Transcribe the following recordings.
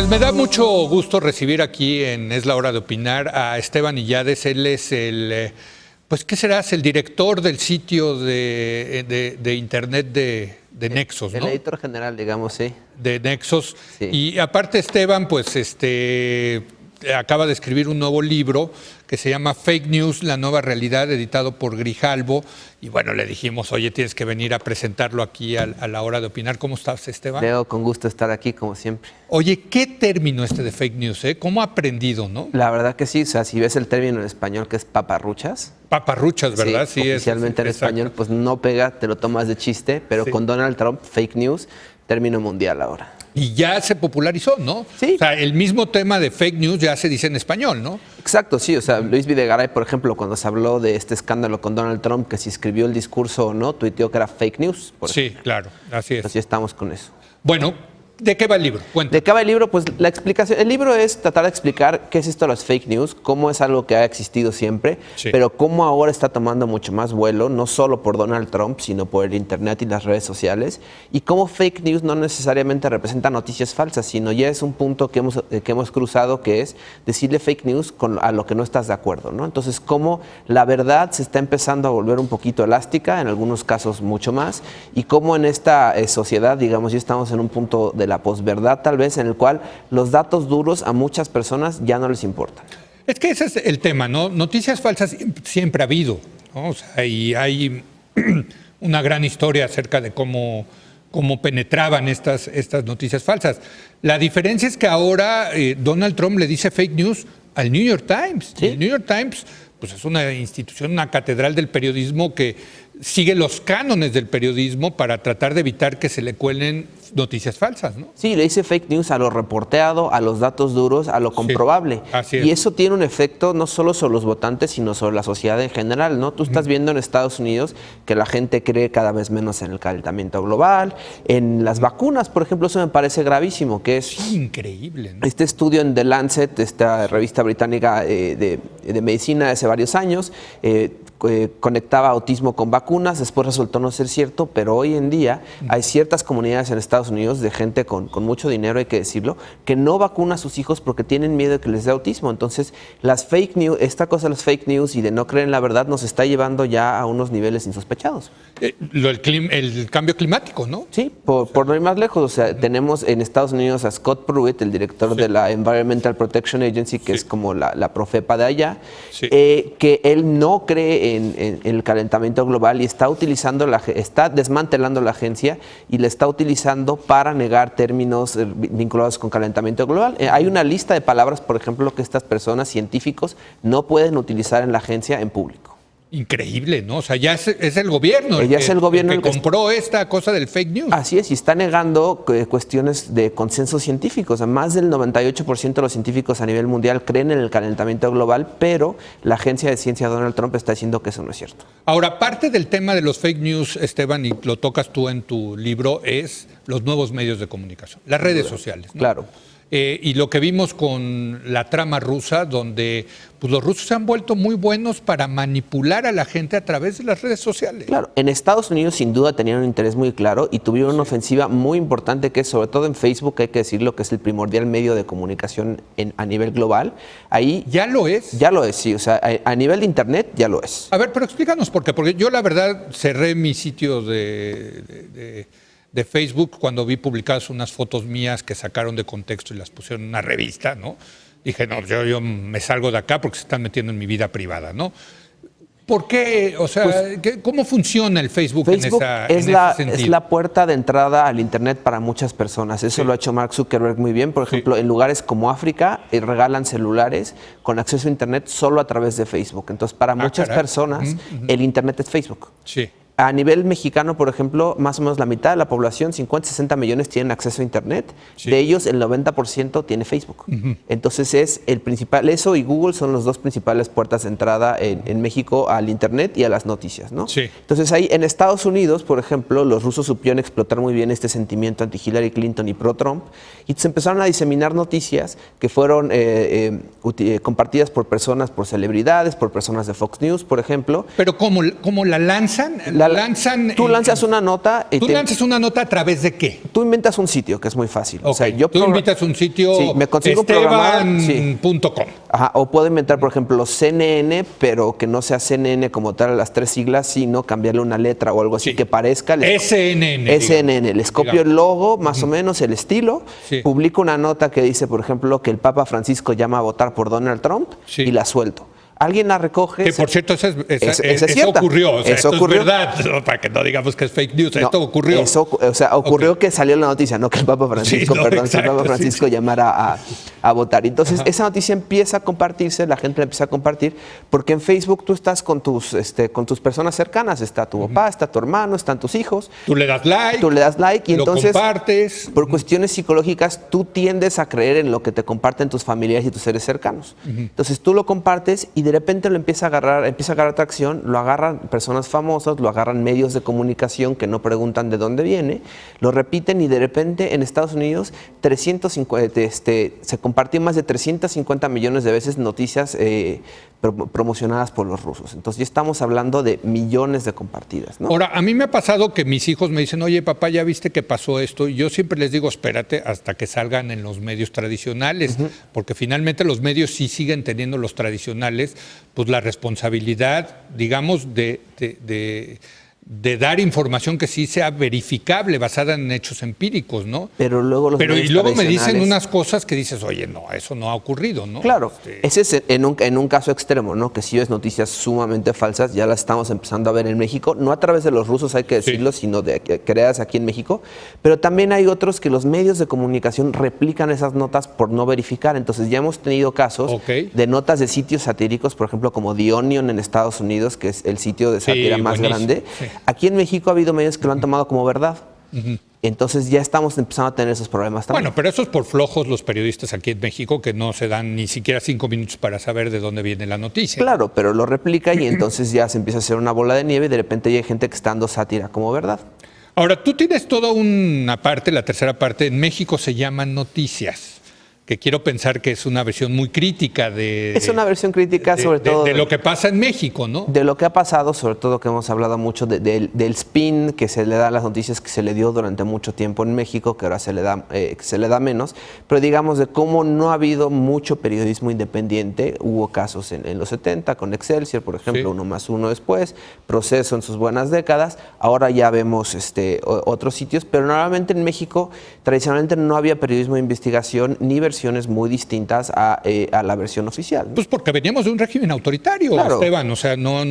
Pues me da mucho gusto recibir aquí en Es la Hora de Opinar a Esteban Illades. Él es pues ¿qué serás? El director del sitio de internet de Nexos, ¿no? El editor general, digamos, sí. De Nexos. Sí. Y aparte Esteban, pues acaba de escribir un nuevo libro que se llama Fake News, la nueva realidad, editado por Grijalbo. Y bueno, le dijimos, oye, tienes que venir a presentarlo aquí a la Hora de Opinar. ¿Cómo estás, Esteban? Leo, con gusto estar aquí, como siempre. Oye, ¿qué término de fake news? ¿Cómo ha aprendido, no? La verdad que sí, o sea, si ves el término en español que es paparruchas. Paparruchas, ¿verdad? Sí, oficialmente en español, pues no pega, te lo tomas de chiste, pero sí. Con Donald Trump, fake news, término mundial ahora. Y ya se popularizó, ¿no? Sí. O sea, el mismo tema de fake news ya se dice en español, ¿no? Exacto, sí. O sea, Luis Videgaray, por ejemplo, cuando se habló de este escándalo con Donald Trump, que si escribió el discurso o no, tuiteó que era fake news. Sí, claro, así es. Así estamos con eso. Bueno, ¿de qué va el libro? Cuéntame. ¿De qué va el libro? Pues la explicación. El libro es tratar de explicar qué es esto de las fake news, cómo es algo que ha existido siempre, sí. Pero cómo ahora está tomando mucho más vuelo, no solo por Donald Trump, sino por el Internet y las redes sociales, y cómo fake news no necesariamente representa noticias falsas, sino ya es un punto que hemos cruzado, que es decirle fake news a lo que no estás de acuerdo, ¿no? Entonces, cómo la verdad se está empezando a volver un poquito elástica, en algunos casos mucho más, y cómo en esta sociedad, digamos, ya estamos en un punto de la posverdad tal vez, en el cual los datos duros a muchas personas ya no les importan. Es que ese es el tema, ¿no? Noticias falsas siempre ha habido, ¿no? O sea, y hay una gran historia acerca de cómo penetraban estas noticias falsas. La diferencia es que ahora Donald Trump le dice fake news al New York Times. ¿Sí? El New York Times pues es una institución, una catedral del periodismo que sigue los cánones del periodismo para tratar de evitar que se le cuelen noticias falsas, ¿no? Sí, le dice fake news a lo reporteado, a los datos duros, a lo comprobable. Sí, así es. Y eso tiene un efecto no solo sobre los votantes, sino sobre la sociedad en general, ¿no? Tú estás viendo en Estados Unidos que la gente cree cada vez menos en el calentamiento global, en las vacunas, por ejemplo, eso me parece gravísimo, que es... Sí, increíble, ¿no? Este estudio en The Lancet, esta revista británica de medicina de hace varios años, conectaba autismo con vacunas, después resultó no ser cierto, pero hoy en día hay ciertas comunidades en Estados Unidos de gente con mucho dinero, hay que decirlo, que no vacuna a sus hijos porque tienen miedo de que les dé autismo. Entonces, las fake news, esta cosa de las fake news y de no creer en la verdad nos está llevando ya a unos niveles insospechados. El cambio climático, ¿no? Sí, por no ir más lejos, o sea, tenemos en Estados Unidos a Scott Pruitt, el director de la Environmental Protection Agency, que es como la profepa de allá, que él no cree en el calentamiento global y está desmantelando la agencia y la está utilizando para negar términos vinculados con calentamiento global. Hay una lista de palabras, por ejemplo, que estas personas, científicos, no pueden utilizar en la agencia en público. Increíble, ¿no? O sea, ya es el gobierno el que compró esta cosa del fake news. Así es, y está negando cuestiones de consenso científico. O sea, más del 98% de los científicos a nivel mundial creen en el calentamiento global, pero la agencia de ciencia de Donald Trump está diciendo que eso no es cierto. Ahora, parte del tema de los fake news, Esteban, y lo tocas tú en tu libro, es los nuevos medios de comunicación, las redes sociales, ¿no? Claro. Y lo que vimos con la trama rusa, donde pues, los rusos se han vuelto muy buenos para manipular a la gente a través de las redes sociales. Claro, en Estados Unidos sin duda tenían un interés muy claro y tuvieron una ofensiva muy importante que es, sobre todo en Facebook, hay que decirlo, que es el primordial medio de comunicación a nivel global. Ahí ¿Ya lo es? Ya lo es, sí. O sea, a nivel de Internet ya lo es. A ver, pero explícanos por qué. Porque yo la verdad cerré mi sitio de Facebook cuando vi publicadas unas fotos mías que sacaron de contexto y las pusieron en una revista, ¿no? Dije, no, yo me salgo de acá porque se están metiendo en mi vida privada, ¿no? ¿Por qué? O sea, pues, ¿cómo funciona el Facebook en ese sentido? Es la puerta de entrada al Internet para muchas personas. Eso lo ha hecho Mark Zuckerberg muy bien. Por ejemplo, en lugares como África regalan celulares con acceso a Internet solo a través de Facebook. Entonces, para muchas personas, el Internet es Facebook. Sí. A nivel mexicano, por ejemplo, más o menos la mitad de la población, 50, 60 millones, tienen acceso a Internet. Sí. De ellos, el 90% tiene Facebook. Entonces, es el principal. Eso y Google son las dos principales puertas de entrada en México al Internet y a las noticias, ¿no? Sí. Entonces, ahí en Estados Unidos, por ejemplo, los rusos supieron explotar muy bien este sentimiento anti-Hillary Clinton y pro-Trump y se empezaron a diseminar noticias que fueron compartidas por celebridades, por personas de Fox News, por ejemplo. ¿Pero cómo la lanzan? Tú lanzas una nota. ¿Tú lanzas una nota a través de qué? Tú inventas un sitio, que es muy fácil. Okay. O sea, tú invitas un sitio, sí, me consigo Esteban.com. Ajá, o puedo inventar, por ejemplo, CNN, pero que no sea CNN como tal, las 3 siglas, sino cambiarle una letra o algo así que parezca. CNN. Les copio el logo, más o menos, el estilo. Sí. Publico una nota que dice, por ejemplo, que el Papa Francisco llama a votar por Donald Trump y la suelto. Alguien la recoge. Que por cierto, eso ocurrió. O sea, esto ocurrió. Es verdad, para que no digamos que es fake news. Esto ocurrió. Ocurrió que salió la noticia, no que el Papa Francisco, que el Papa Francisco llamara a votar. Entonces, esa noticia empieza a compartirse, la gente la empieza a compartir, porque en Facebook tú estás con tus personas cercanas. Está tu papá, está tu hermano, están tus hijos. Tú le das like. Y entonces, compartes. Por cuestiones psicológicas, tú tiendes a creer en lo que te comparten tus familiares y tus seres cercanos. Entonces, tú lo compartes y de repente lo empieza a agarrar tracción, lo agarran personas famosas, lo agarran medios de comunicación que no preguntan de dónde viene, lo repiten y de repente en Estados Unidos se compartió más de 350 millones de veces noticias promocionadas por los rusos. Entonces ya estamos hablando de millones de compartidas, ¿no? Ahora, a mí me ha pasado que mis hijos me dicen, oye papá, ¿ya viste que pasó esto? Y yo siempre les digo, espérate hasta que salgan en los medios tradicionales, porque finalmente los medios sí siguen teniendo los tradicionales, pues la responsabilidad, digamos, de dar información que sí sea verificable, basada en hechos empíricos, ¿no? Pero luego me dicen unas cosas que dices, oye, no, eso no ha ocurrido, ¿no? Claro, ese es en un caso extremo, ¿no? Que sí es noticias sumamente falsas, ya las estamos empezando a ver en México, no a través de los rusos, hay que decirlo, sino creadas aquí en México, pero también hay otros que los medios de comunicación replican esas notas por no verificar. Entonces ya hemos tenido casos de notas de sitios satíricos, por ejemplo, como The Onion en Estados Unidos, que es el sitio de sátira más grande. Aquí en México ha habido medios que lo han tomado como verdad. Entonces ya estamos empezando a tener esos problemas también. Bueno, pero eso es por flojos los periodistas aquí en México, que no se dan ni siquiera 5 minutos para saber de dónde viene la noticia. Claro, pero lo replica y entonces ya se empieza a hacer una bola de nieve y de repente ya hay gente que está dando sátira como verdad. Ahora, tú tienes toda una parte, la tercera parte, en México se llaman noticias, que quiero pensar que es una versión muy crítica Es una versión crítica sobre todo de lo que pasa en México, ¿no? De lo que ha pasado, sobre todo que hemos hablado mucho del spin que se le da a las noticias, que se le dio durante mucho tiempo en México, que ahora se le da menos, pero digamos de cómo no ha habido mucho periodismo independiente. Hubo casos en los 70 con Excelsior, por ejemplo, 1 más 1 después, Proceso en sus buenas décadas, ahora ya vemos otros sitios, pero normalmente en México tradicionalmente no había periodismo de investigación ni versiones muy distintas a la versión oficial, ¿no? Pues porque veníamos de un régimen autoritario, claro. Esteban, o sea, no,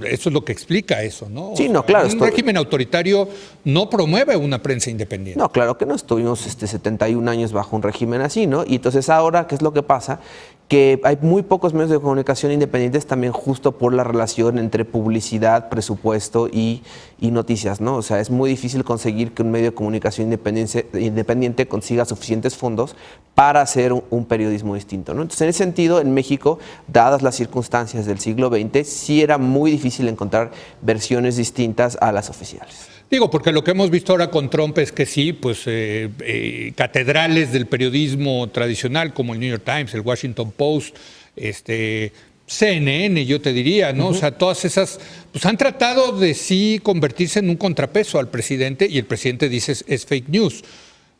eso es lo que explica eso, ¿no? Sí, no, claro. Un régimen autoritario no promueve una prensa independiente. No, claro que no, estuvimos 71 años bajo un régimen así, ¿no? Y entonces ahora, ¿qué es lo que pasa? Que hay muy pocos medios de comunicación independientes también justo por la relación entre publicidad, presupuesto y noticias, ¿no? O sea, es muy difícil conseguir que un medio de comunicación independiente consiga suficientes fondos para hacer un periodismo distinto, ¿no? Entonces, en ese sentido, en México, dadas las circunstancias del siglo XX, sí era muy difícil encontrar versiones distintas a las oficiales. Digo, porque lo que hemos visto ahora con Trump es que sí, pues catedrales del periodismo tradicional como el New York Times, el Washington Post, CNN, yo te diría, ¿no? O sea, todas esas, pues han tratado de sí convertirse en un contrapeso al presidente y el presidente dice es fake news.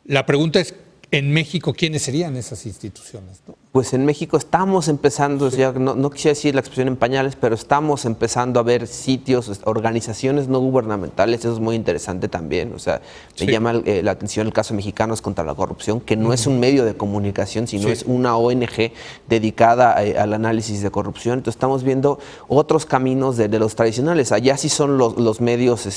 La pregunta es, en México, ¿quiénes serían esas instituciones, ¿no? Pues en México estamos empezando, ya no quisiera decir la expresión en pañales, pero estamos empezando a ver sitios, organizaciones no gubernamentales, eso es muy interesante también. O sea, me llama la atención el caso de Mexicanos contra la Corrupción, que no es un medio de comunicación, sino es una ONG dedicada al análisis de corrupción. Entonces estamos viendo otros caminos de los tradicionales. Allá sí son los medios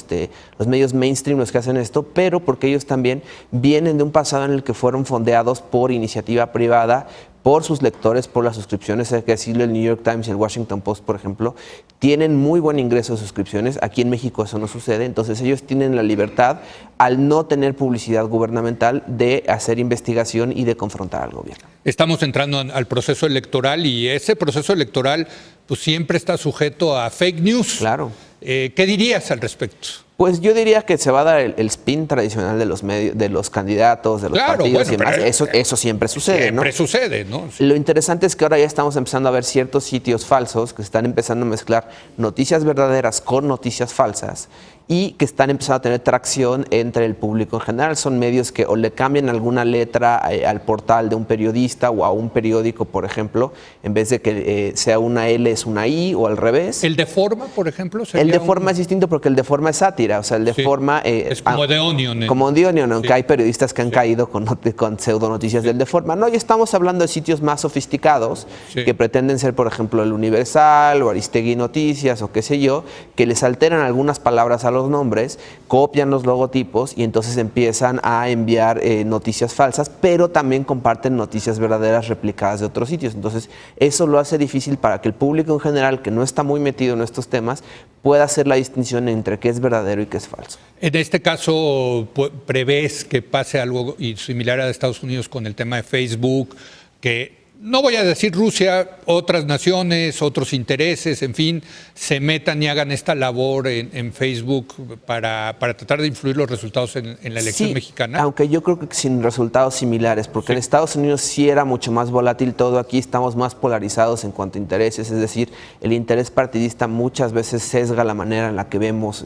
mainstream los que hacen esto, pero porque ellos también vienen de un pasado en el que fueron fondeados por iniciativa privada, por sus lectores, por las suscripciones. Hay que decirlo, el New York Times y el Washington Post, por ejemplo, tienen muy buen ingreso de suscripciones. Aquí en México eso no sucede, entonces ellos tienen la libertad, al no tener publicidad gubernamental, de hacer investigación y de confrontar al gobierno. Estamos entrando al proceso electoral y ese proceso electoral pues siempre está sujeto a fake news. Claro. ¿Qué dirías al respecto? Pues yo diría que se va a dar el spin tradicional de los medios, de los candidatos, de los partidos y demás. Eso siempre sucede, siempre sucede, ¿no? Lo interesante es que ahora ya estamos empezando a ver ciertos sitios falsos que están empezando a mezclar noticias verdaderas con noticias falsas y que están empezando a tener tracción entre el público en general. Son medios que o le cambian alguna letra al portal de un periodista o a un periódico, por ejemplo, en vez de que sea una L es una I o al revés. ¿El Deforma, por ejemplo? El Deforma es distinto porque el Deforma es sátira, o sea, el Deforma... es como The Onion. Como The Onion, aunque hay periodistas que han caído con pseudonoticias del Deforma. No, ya estamos hablando de sitios más sofisticados que pretenden ser, por ejemplo, el Universal o Aristegui Noticias o qué sé yo, que les alteran algunas palabras a los nombres, copian los logotipos y entonces empiezan a enviar noticias falsas, pero también comparten noticias verdaderas replicadas de otros sitios. Entonces, eso lo hace difícil para que el público en general, que no está muy metido en estos temas, pueda hacer la distinción entre qué es verdadero y qué es falso. En este caso, ¿prevés que pase algo similar a Estados Unidos con el tema de Facebook, que no voy a decir Rusia, otras naciones, otros intereses, en fin, se metan y hagan esta labor en Facebook para tratar de influir los resultados en la elección mexicana? Aunque yo creo que sin resultados similares, porque en Estados Unidos sí era mucho más volátil todo, aquí estamos más polarizados en cuanto a intereses, es decir, el interés partidista muchas veces sesga la manera en la que vemos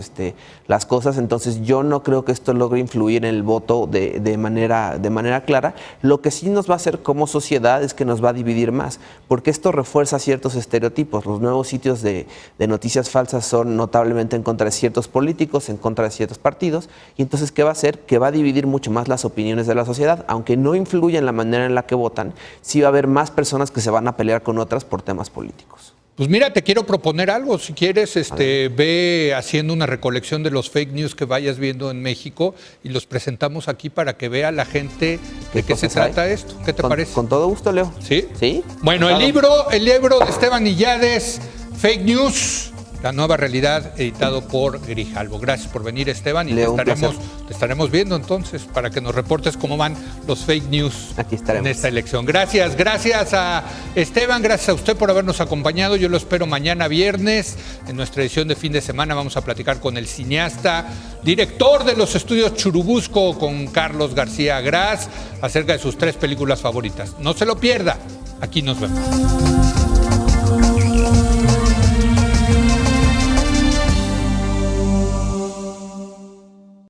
las cosas, entonces yo no creo que esto logre influir en el voto de manera clara. Lo que sí nos va a hacer como sociedad es que nos va a dividir más, porque esto refuerza ciertos estereotipos. Los nuevos sitios de noticias falsas son notablemente en contra de ciertos políticos, en contra de ciertos partidos, y entonces ¿qué va a hacer? Que va a dividir mucho más las opiniones de la sociedad, aunque no influya en la manera en la que votan, sí va a haber más personas que se van a pelear con otras por temas políticos. Pues mira, te quiero proponer algo. Si quieres, ve haciendo una recolección de los fake news que vayas viendo en México y los presentamos aquí para que vea la gente de qué se trata esto. ¿Qué te parece? Con todo gusto, Leo. ¿Sí? Sí. Bueno, el libro de Esteban Illades, Fake News, la nueva realidad, editado por Grijalvo. Gracias por venir, Esteban, y Leo, te estaremos viendo entonces para que nos reportes cómo van los fake news en esta elección. Gracias a Esteban, gracias a usted por habernos acompañado. Yo lo espero mañana viernes en nuestra edición de fin de semana. Vamos a platicar con el cineasta, director de los estudios Churubusco, con Carlos García Gras, acerca de sus 3 películas favoritas. No se lo pierda. Aquí nos vemos.